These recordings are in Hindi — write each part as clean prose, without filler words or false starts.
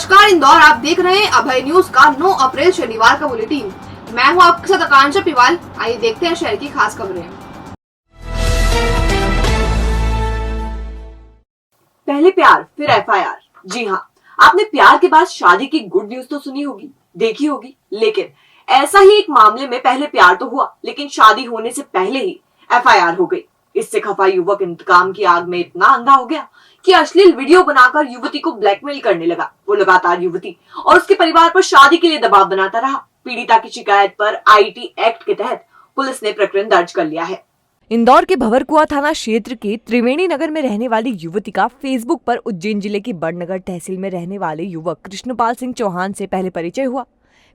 नमस्कार इंदौर, आप देख रहे हैं अभय न्यूज का 9 अप्रैल शनिवार का बुलेटिन। मैं हूं आपके साथ आकांक्षा पिवाल। आइए देखते हैं शहर की खास खबरें। पहले प्यार फिर एफआईआर। जी हाँ, आपने प्यार के बाद शादी की गुड न्यूज तो सुनी होगी, देखी होगी, लेकिन ऐसा ही एक मामले में पहले प्यार तो हुआ, लेकिन शादी होने से पहले ही एफआईआर हो गई। इससे खफा युवक इंतकाम की आग में इतना अंधा हो गया कि अश्लील वीडियो बनाकर युवती को ब्लैकमेल करने लगा। वो लगातार युवती और उसके परिवार पर शादी के लिए दबाव बनाता रहा। पीड़िता की शिकायत पर आईटी एक्ट के तहत पुलिस ने प्रकरण दर्ज कर लिया है। इंदौर के भंवरकुआं थाना क्षेत्र के त्रिवेणी नगर में रहने वाली युवती का फेसबुक पर उज्जैन जिले की बड़नगर तहसील में रहने वाले युवक कृष्णपाल सिंह चौहान से पहले परिचय हुआ।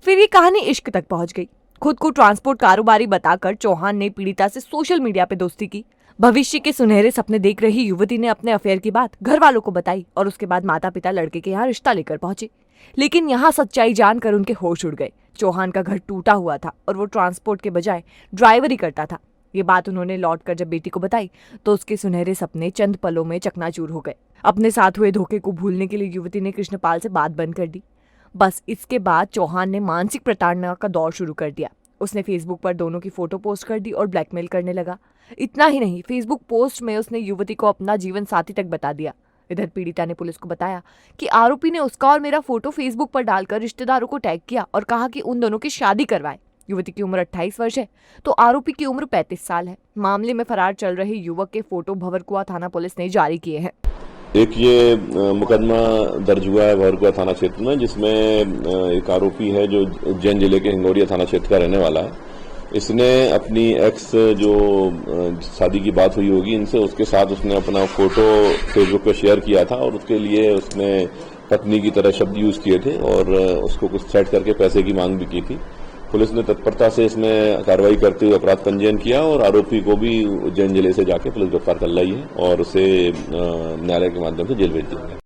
फिर ये कहानी इश्क तक पहुंच गई। खुद को ट्रांसपोर्ट कारोबारी बताकर चौहान ने पीड़िता से सोशल मीडिया पे दोस्ती की। भविष्य के सुनहरे सपने देख रही युवती ने अपने अफेयर की बात घर वालों को बताई और उसके बाद माता पिता लड़के के यहाँ रिश्ता लेकर पहुंचे। लेकिन यहाँ सच्चाई जानकर उनके होश उड़ गए। चौहान का घर टूटा हुआ था और वो ट्रांसपोर्ट के बजाय ड्राइवरी करता था। ये बात उन्होंने लौटकर जब बेटी को बताई तो उसके सुनहरे सपने चंद पलों में चकनाचूर हो गए। अपने साथ हुए धोखे को भूलने के लिए युवती ने कृष्णपाल से बात बंद कर दी। बस इसके बाद चौहान ने मानसिक प्रताड़ना का दौर शुरू कर दिया। उसने फेसबुक पर दोनों की फोटो पोस्ट कर दी और ब्लैकमेल करने लगा। इतना ही नहीं, फेसबुक पोस्ट में उसने युवती को अपना जीवन साथी तक बता दिया। इधर पीड़िता ने पुलिस को बताया कि आरोपी ने उसका और मेरा फोटो फेसबुक पर डालकर रिश्तेदारों को टैग किया और कहा कि उन दोनों की शादी करवाए। युवती की उम्र 28 वर्ष है तो आरोपी की उम्र 35 साल है। मामले में फरार चल रहे युवक के फोटो भंवरकुआं थाना पुलिस ने जारी किए हैं। एक ये मुकदमा दर्ज हुआ है भंवरकुआं थाना क्षेत्र में, जिसमें एक आरोपी है जो उज्जैन जिले के हिंगोरिया थाना क्षेत्र का रहने वाला है। इसने अपनी एक्स जो शादी की बात हुई होगी इनसे, उसके साथ उसने अपना फोटो फेसबुक पे शेयर किया था और उसके लिए उसने पत्नी की तरह शब्द यूज किए थे और उसको कुछ सेट करके पैसे की मांग भी की थी। पुलिस ने तत्परता से इसमें कार्रवाई करते हुए अपराध पंजीयन किया और आरोपी को भी उज्जैन जिले से जाके पुलिस गिरफ्तार कर लाई है और उसे न्यायालय के माध्यम से जेल भेज दिया गया।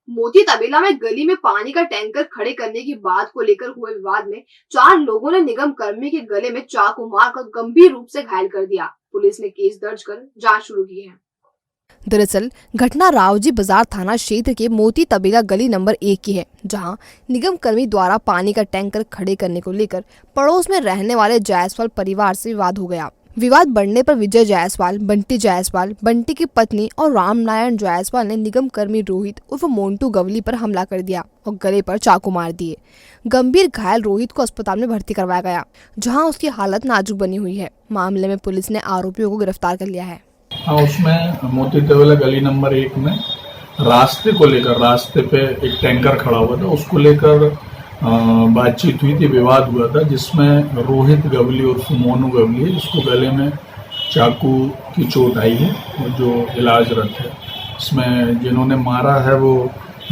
मोती तबेला में गली में पानी का टैंकर खड़े करने की बात को लेकर हुए विवाद में 4 लोगों ने निगम कर्मी के गले में चाकू मारकर गंभीर रूप से घायल कर दिया। पुलिस ने केस दर्ज कर जांच शुरू की है। दरअसल घटना रावजी बाजार थाना क्षेत्र के मोती तबेला गली नंबर 1 की है, जहां निगम कर्मी द्वारा पानी का टैंकर खड़े करने को लेकर पड़ोस में रहने वाले जायसवाल परिवार से विवाद हो गया। विवाद बढ़ने पर विजय जायसवाल, बंटी जायसवाल, बंटी की पत्नी और रामनारायण जायसवाल ने निगम कर्मी रोहित उर्फ मोन्टू गवली पर हमला कर दिया और गले पर चाकू मार दिए। गंभीर घायल रोहित को अस्पताल में भर्ती करवाया गया, जहां उसकी हालत नाजुक बनी हुई है। मामले में पुलिस ने आरोपियों को गिरफ्तार कर लिया है। उसमें मोती तबेला गली नंबर 1 में रास्ते को लेकर, रास्ते पे एक टैंकर खड़ा हुआ था, उसको लेकर बातचीत हुई थी, विवाद हुआ था, जिसमें रोहित गवली और मोनू गवली है, जिसको गले में चाकू की चोट आई है और जो इलाजरत है। इसमें जिन्होंने मारा है वो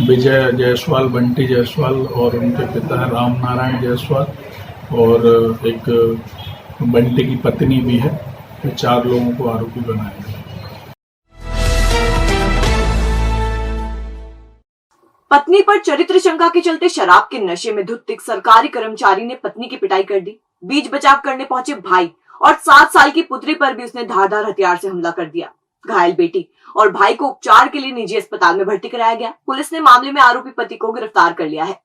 विजय जायसवाल, बंटी जायसवाल और उनके पिता रामनारायण जायसवाल और एक बंटी की पत्नी भी है। 4 लोगों को आरोपी बनाया गया। पत्नी पर चरित्र शंका के चलते शराब के नशे में धुत एक सरकारी कर्मचारी ने पत्नी की पिटाई कर दी। बीच बचाव करने पहुंचे भाई और 7 साल की पुत्री पर भी उसने धारदार हथियार से हमला कर दिया। घायल बेटी और भाई को उपचार के लिए निजी अस्पताल में भर्ती कराया गया। पुलिस ने मामले में आरोपी पति को गिरफ्तार कर लिया है।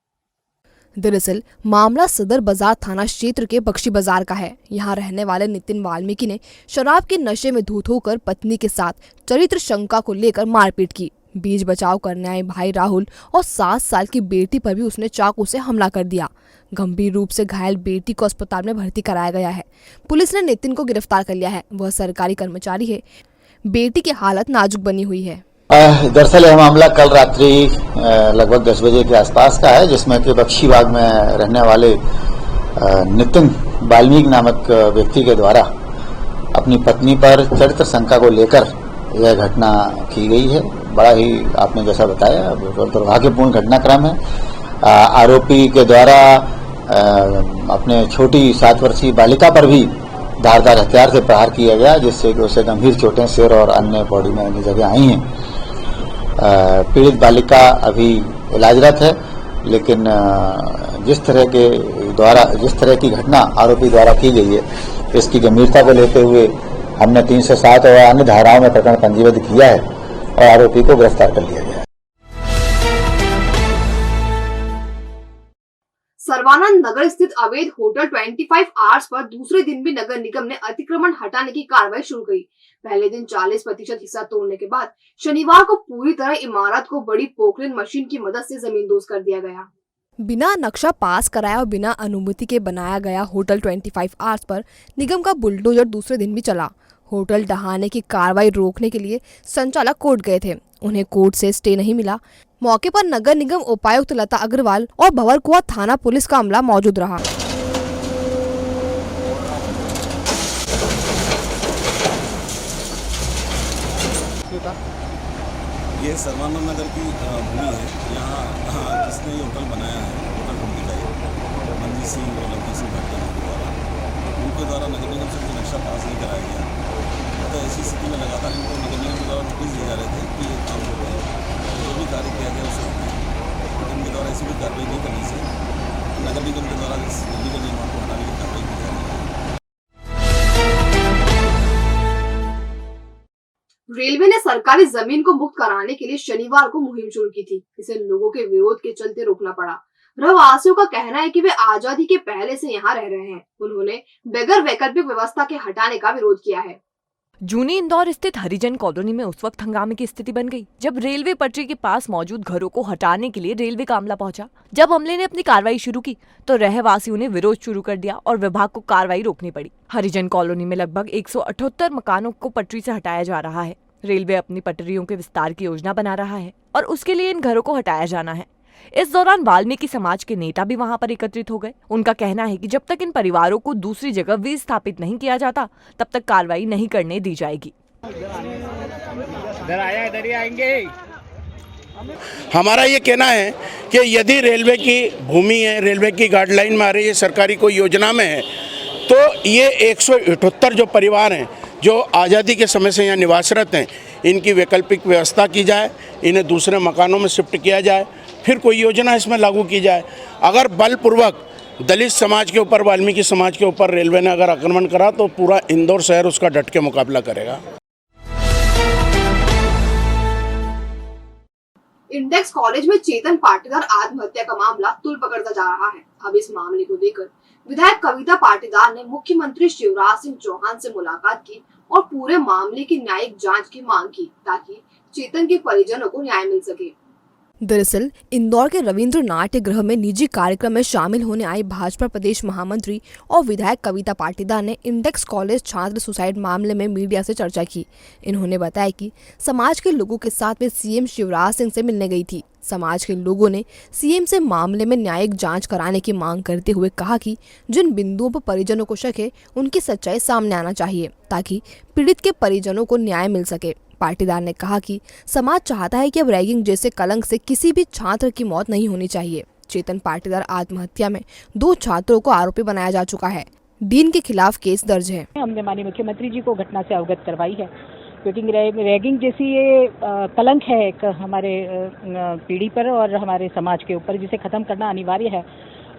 दरअसल मामला सदर बाजार थाना क्षेत्र के बख्शी बाजार का है। यहाँ रहने वाले नितिन वाल्मीकि ने शराब के नशे में धुत होकर पत्नी के साथ चरित्र शंका को लेकर मारपीट की। बीच बचाव करने आए भाई राहुल और 7 साल की बेटी पर भी उसने चाकू से हमला कर दिया। गंभीर रूप से घायल बेटी को अस्पताल में भर्ती कराया गया है। पुलिस ने नितिन को गिरफ्तार कर लिया है। वह सरकारी कर्मचारी है। बेटी की हालत नाजुक बनी हुई है। दरअसल यह मामला कल रात्रि लगभग 10 बजे के आसपास का है, जिसमें कि बख्शी बाग में रहने वाले नितिन वाल्मीकि नामक व्यक्ति के द्वारा अपनी पत्नी पर चरित्र शंका को लेकर यह घटना की गई है। बड़ा ही आपने जैसा बताया दुर्भाग्यपूर्ण घटनाक्रम है। आरोपी के द्वारा अपने छोटी 7 वर्षीय बालिका पर भी धारदार हथियार से प्रहार किया गया, जिससे कि उसे गंभीर चोटें सिर और अन्य बॉडी में अन्य जगह आई हैं। पीड़ित बालिका अभी इलाजरत है, लेकिन जिस तरह की घटना आरोपी द्वारा की गई है, इसकी गंभीरता को लेते हुए हमने 307 और अन्य धाराओं में प्रकरण पंजीबद्ध किया है और आरोपी को गिरफ्तार कर लिया गया है। सर्वानंद नगर स्थित अवैध होटल 25 आवर्स पर दूसरे दिन भी नगर निगम ने अतिक्रमण हटाने की कार्रवाई शुरू की। पहले दिन 40% हिस्सा तोड़ने के बाद शनिवार को पूरी तरह इमारत को बड़ी पोकलेन मशीन की मदद से जमींदोज कर दिया गया। बिना नक्शा पास कराया और बिना अनुमति के बनाया गया होटल 25 आवर्स पर निगम का बुलडोजर दूसरे दिन भी चला। होटल ढहाने की कार्रवाई रोकने के लिए संचालक कोर्ट गए थे, उन्हें कोर्ट से स्टे नहीं मिला। मौके पर नगर निगम उपायुक्त लता अग्रवाल और भंवरकुआ थाना पुलिस का अमला मौजूद रहा। ये सर्वानंद नगर की भूमि है। यहाँ जिसने ये होटल बनाया है, होटल 25 मनजीत सिंह और लवकी सिंह भाटिया द्वारा, उनके द्वारा नगर निगम से कोई नक्शा पास नहीं कराया गया। तो ऐसी स्थिति में लगातार इनको नगर निगम के द्वारा नोटिस दिए जा रहे थे कि ये काम हो रहा है, जो भी कार्य किया गया उसे इनके द्वारा ऐसी कोई कार्रवाई नहीं करने से नगर निगम के द्वारा इस इलीगल निर्माण को हटाने की कार्रवाई की जा रही है। रेलवे ने सरकारी जमीन को मुक्त कराने के लिए शनिवार को मुहिम शुरू की थी। इसे लोगों के विरोध के चलते रोकना पड़ा। रहवासियों का कहना है कि वे आजादी के पहले से यहाँ रह रहे हैं। उन्होंने बगैर वैकल्पिक व्यवस्था के हटाने का विरोध किया है। जूनी इंदौर स्थित हरिजन कॉलोनी में उस वक्त हंगामे की स्थिति बन गई जब रेलवे पटरी के पास मौजूद घरों को हटाने के लिए रेलवे का अमला पहुंचा। जब अमले ने अपनी कार्रवाई शुरू की तो रहवासियों ने विरोध शुरू कर दिया और विभाग को कार्रवाई रोकनी पड़ी। हरिजन कॉलोनी में लगभग 178 मकानों को पटरी से हटाया जा रहा है। रेलवे अपनी पटरियों के विस्तार की योजना बना रहा है और उसके लिए इन घरों को हटाया जाना है। इस दौरान वाल्मीकि समाज के नेता भी वहां पर एकत्रित हो गए। उनका कहना है कि जब तक इन परिवारों को दूसरी जगह विस्थापित नहीं किया जाता तब तक कार्रवाई नहीं करने दी जाएगी। हमारा ये कहना है कि यदि रेलवे की भूमि है, रेलवे की गाइडलाइन में आ रही है, सरकारी कोई योजना में है, तो ये 178 जो परिवार हैं जो आज़ादी के समय से यहाँ निवासरत हैं, इनकी वैकल्पिक व्यवस्था की जाए, इन्हें दूसरे मकानों में शिफ्ट किया जाए, फिर कोई योजना इसमें लागू की जाए। अगर बलपूर्वक दलित समाज के ऊपर, वाल्मीकि समाज के ऊपर रेलवे ने अगर आक्रमण करा तो पूरा इंदौर शहर उसका डट के मुकाबला करेगा। इंडेक्स कॉलेज में चेतन पाटीदार आत्महत्या का मामला तूल पकड़ता जा रहा है। अब इस मामले को लेकर विधायक कविता पाटीदार ने मुख्यमंत्री शिवराज सिंह चौहान से मुलाकात की और पूरे मामले की न्यायिक जांच की मांग की ताकि चेतन के परिजनों को न्याय मिल सके। दरअसल इंदौर के रविंद्र नाट्य गृह में निजी कार्यक्रम में शामिल होने आई भाजपा प्रदेश महामंत्री और विधायक कविता पाटीदार ने इंडेक्स कॉलेज छात्र सुसाइड मामले में मीडिया से चर्चा की। इन्होंने बताया कि समाज के लोगों के साथ वे सीएम शिवराज सिंह से मिलने गई थी। समाज के लोगों ने सीएम से मामले में न्यायिक जांच कराने की मांग करते हुए कहा कि जिन बिंदुओं पर परिजनों को शक है उनकी सच्चाई सामने आना चाहिए ताकि पीड़ित के परिजनों को न्याय मिल सके। पाटीदार ने कहा कि समाज चाहता है कि अब रैगिंग जैसे कलंक से किसी भी छात्र की मौत नहीं होनी चाहिए। चेतन पाटीदार आत्महत्या में 2 छात्रों को आरोपी बनाया जा चुका है। डीन के खिलाफ केस दर्ज है। हमने माननीय मुख्यमंत्री जी को घटना से अवगत करवाई है क्योंकि रैगिंग जैसी ये कलंक है एक हमारे पीढ़ी पर और हमारे समाज के ऊपर, जिसे खत्म करना अनिवार्य है।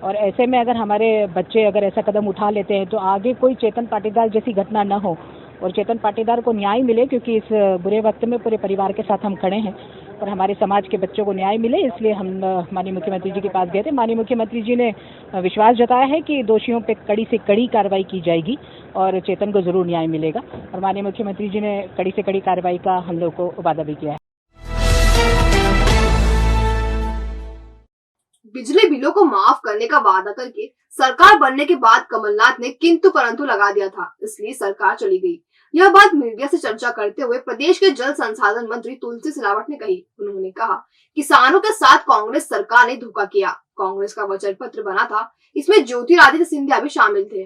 और ऐसे में अगर हमारे बच्चे अगर ऐसा कदम उठा लेते हैं तो आगे कोई चेतन पाटीदार जैसी घटना न हो और चेतन पाटीदार को न्याय मिले, क्योंकि इस बुरे वक्त में पूरे परिवार के साथ हम खड़े हैं और हमारे समाज के बच्चों को न्याय मिले, इसलिए हम माननीय मुख्यमंत्री जी के पास गए थे। माननीय मुख्यमंत्री जी ने विश्वास जताया है कि दोषियों पे कड़ी से कड़ी कार्रवाई की जाएगी और चेतन को जरूर न्याय मिलेगा और माननीय मुख्यमंत्री जी ने कड़ी से कड़ी कार्रवाई का हम लोग को वादा भी किया है। बिजली बिलों को माफ करने का वादा करके सरकार बनने के बाद कमलनाथ ने किंतु परंतु लगा दिया था, इसलिए सरकार चली गई। यह बात मीडिया से चर्चा करते हुए प्रदेश के जल संसाधन मंत्री तुलसी सिलावट ने कही। उन्होंने कहा, किसानों के साथ कांग्रेस सरकार ने धोखा किया। कांग्रेस का वचन पत्र बना था, इसमें ज्योतिरादित्य सिंधिया भी शामिल थे।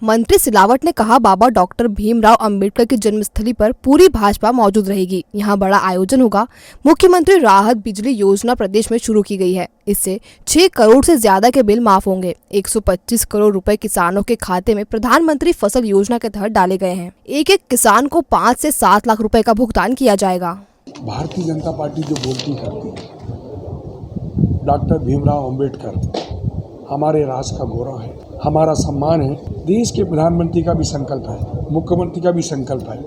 मंत्री सिलावट ने कहा, बाबा डॉक्टर भीमराव अंबेडकर की जन्मस्थली पर पूरी भाजपा मौजूद रहेगी। यहाँ बड़ा आयोजन होगा। मुख्यमंत्री राहत बिजली योजना प्रदेश में शुरू की गई है। इससे 6 करोड़ से ज्यादा के बिल माफ होंगे। 125 करोड़ रुपए किसानों के खाते में प्रधानमंत्री फसल योजना के तहत डाले गए हैं। एक एक किसान को 5 से 7 लाख रुपए का भुगतान किया जाएगा। भारतीय जनता पार्टी जो बोलती करती है, डॉक्टर भीमराव अंबेडकर हमारे राष्ट्र का गौरव है, हमारा सम्मान है। देश के प्रधानमंत्री का भी संकल्प है, मुख्यमंत्री का भी संकल्प है।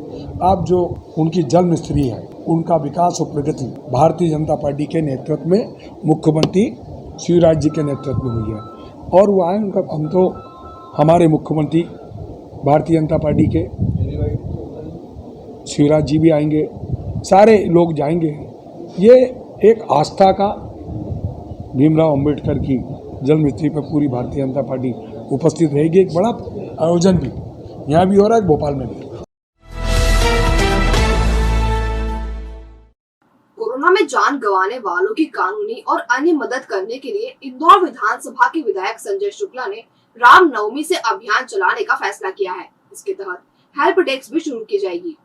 आप जो उनकी जन्मस्थली है उनका विकास और प्रगति भारतीय जनता पार्टी के नेतृत्व में, मुख्यमंत्री शिवराज जी के नेतृत्व में हुई है। और वो आए, उनका हम तो हमारे मुख्यमंत्री भारतीय जनता पार्टी के शिवराज जी भी आएंगे, सारे लोग जाएंगे। ये एक आस्था का भीमराव अंबेडकर की जन्मस्थली पर पूरी भारतीय जनता पार्टी उपस्थित रहेगी। एक बड़ा आयोजन भी यहाँ भी हो रहा है, भोपाल में भी। कोरोना में जान गंवाने वालों की कानूनी और अन्य मदद करने के लिए इंदौर विधानसभा के विधायक संजय शुक्ला ने रामनवमी से अभियान चलाने का फैसला किया है। इसके तहत हेल्प डेस्क भी शुरू की जाएगी।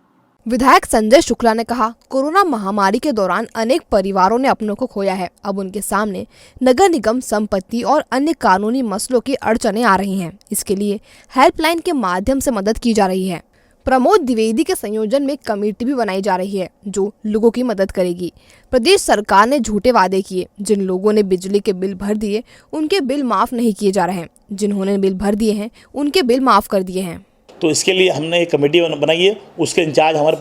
विधायक संजय शुक्ला ने कहा, कोरोना महामारी के दौरान अनेक परिवारों ने अपनों को खोया है। अब उनके सामने नगर निगम संपत्ति और अन्य कानूनी मसलों की अड़चनें आ रही हैं। इसके लिए हेल्पलाइन के माध्यम से मदद की जा रही है। प्रमोद द्विवेदी के संयोजन में कमेटी भी बनाई जा रही है जो लोगों की मदद करेगी। प्रदेश सरकार ने झूठे वादे किए। जिन लोगों ने बिजली के बिल भर दिए उनके बिल माफ नहीं किए जा रहे हैं। जिन्होंने बिल भर दिए हैं उनके बिल माफ कर दिए हैं। तो इसके लिए हमने एक कमेटी बनाई है। उसके इंचार्ज हमारे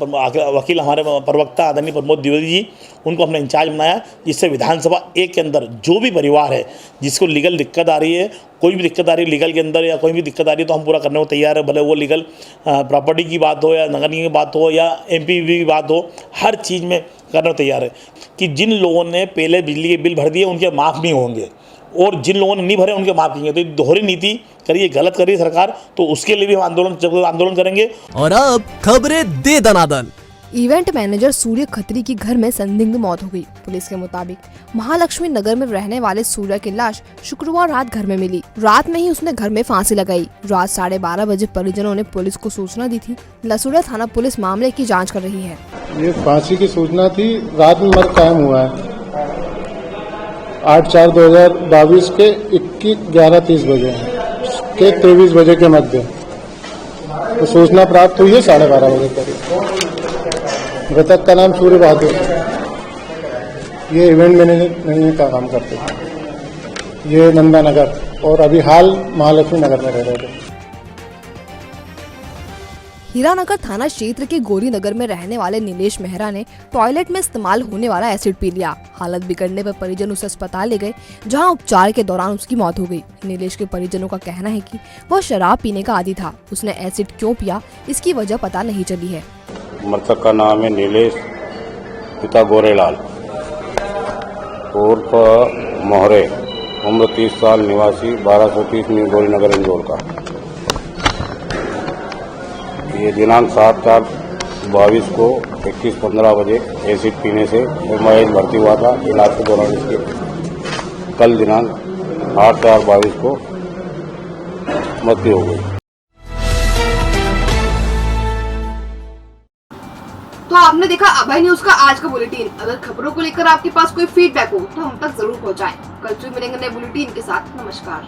वकील, हमारे प्रवक्ता आदरणीय प्रमोद द्विवेदी जी, उनको हमने इंचार्ज बनाया, जिससे विधानसभा एक के अंदर जो भी परिवार है जिसको लीगल दिक्कत आ रही है, कोई भी दिक्कत आ रही है लीगल के अंदर या कोई भी दिक्कत आ रही है, तो हम पूरा करने को तैयार है। भले वो लीगल प्रॉपर्टी की बात हो या नगर निगम की बात हो या एमपीवी की बात हो, हर चीज़ में करने को तैयार है। कि जिन लोगों ने पहले बिजली के बिल भर दिए उनके माफ़ नहीं होंगे और जिन लोगों ने नहीं भरे उनके माफ किए। तो ये दोहरी नीति करिए, गलत करिए सरकार, तो उसके लिए भी हम आंदोलन करेंगे। और अब खबरें दे दनादन। इवेंट मैनेजर सूर्य खत्री की घर में संदिग्ध मौत हो गई। पुलिस के मुताबिक महालक्ष्मी नगर में रहने वाले सूर्य की लाश शुक्रवार रात घर में मिली। रात में ही उसने घर में फांसी लगाई। रात 12:30 बजे परिजनों ने पुलिस को सूचना दी थी। लसूड़ा थाना पुलिस मामले की जाँच कर रही है। ये फांसी की सूचना थी, रात में मर्ग कायम हुआ है 8/4/2022 के 11:30 बजे के 23 बजे के मध्य। तो सूचना प्राप्त हुई है 12:30 बजे करीब। मृतक का नाम सूर्य बहादुर, ये इवेंट मैनेजर का काम करते हैं। ये नंदा नगर और अभी हाल महालक्ष्मी नगर में रह रहे थे। हीरानगर थाना क्षेत्र के गोरी नगर में रहने वाले नीलेश मेहरा ने टॉयलेट में इस्तेमाल होने वाला एसिड पी लिया। हालत बिगड़ने पर परिजन उसे अस्पताल ले गए, जहां उपचार के दौरान उसकी मौत हो गई। नीलेश के परिजनों का कहना है कि वह शराब पीने का आदी था। उसने एसिड क्यों पिया, इसकी वजह पता नहीं चली है। मृतक का नाम है नीलेश, पिता गोरेलाल उर्फ मोहरे, उम्र 30 साल, निवासी 1230 न्यू गोरी नगर इंदौर का। ये दिनांक 7/4/22 को 21:15 बजे एसिड पीने से एमआईएच भर्ती हुआ था। इलाज के दौरान इसके कल दिनांक 8/4/22 को मृत्यु हो गई। तो आपने देखा अभय न्यूज का आज का बुलेटिन। अगर खबरों को लेकर आपके पास कोई फीडबैक हो तो हम तक जरूर पहुंचाएं। कल फिर मिलेंगे नए बुलेटिन के साथ। नमस्कार।